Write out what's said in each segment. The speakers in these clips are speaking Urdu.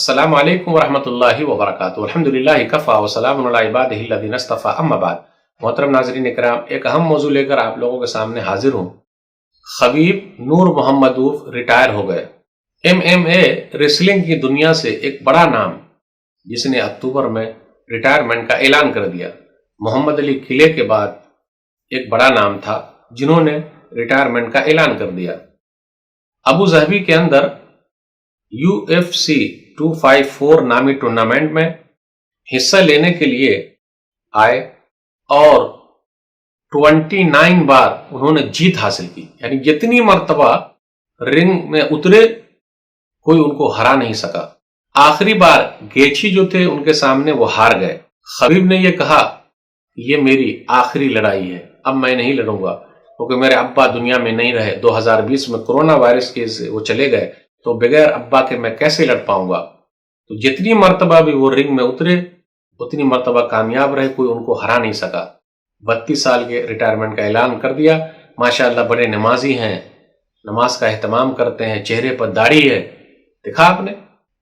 السلام علیکم ورحمۃ اللہ وبرکاتہ۔ الحمدللہ کفا وسلام علی عبادہ الذین اصطفی، اما بعد۔ محترم ناظرین اکرام، ایک اہم موضوع لے کر آپ لوگوں کے سامنے حاضر ہوں۔ خبیب نور محمد اوف ریٹائر ہو گئے۔ MMA ریسلنگ کی دنیا سے ایک بڑا نام، جس نے اکتوبر میں ریٹائرمنٹ کا اعلان کر دیا۔ محمد علی قلعے کے بعد ایک بڑا نام تھا جنہوں نے ریٹائرمنٹ کا اعلان کر دیا۔ ابو ظہبی کے اندر UFC 254 نامی ٹورنامنٹ میں حصہ لینے کے لیے آئے اور 29 بار انہوں نے جیت حاصل کی، یعنی جتنی مرتبہ رنگ میں اترے کوئی ان کو ہرا نہیں سکا۔ آخری بار گیچھی جو تھے ان کے سامنے وہ ہار گئے۔ خبیب نے یہ کہا یہ میری آخری لڑائی ہے، اب میں نہیں لڑوں گا، کیونکہ میرے ابا دنیا میں نہیں رہے۔ 2020 میں کورونا وائرس کے وہ چلے گئے، تو بغیر ابا کے میں کیسے لڑ پاؤں گا؟ تو جتنی مرتبہ بھی وہ رنگ میں اترے اتنی مرتبہ کامیاب رہے، کوئی ان کو ہرا نہیں سکا۔ 32 سال کے ریٹائرمنٹ کا اعلان کر دیا۔ ماشاءاللہ بڑے نمازی ہیں، نماز کا اہتمام کرتے ہیں، چہرے پر داڑھی ہے۔ دیکھا آپ نے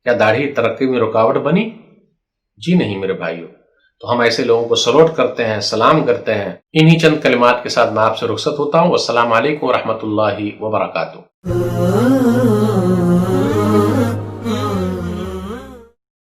کیا داڑھی ترقی میں رکاوٹ بنی؟ جی نہیں میرے بھائیوں۔ تو ہم ایسے لوگوں کو سلوٹ کرتے ہیں، سلام کرتے ہیں۔ انہی چند کلمات کے ساتھ میں آپ سے رخصت ہوتا ہوں۔ السلام علیکم ورحمۃ اللہ وبرکاتہ۔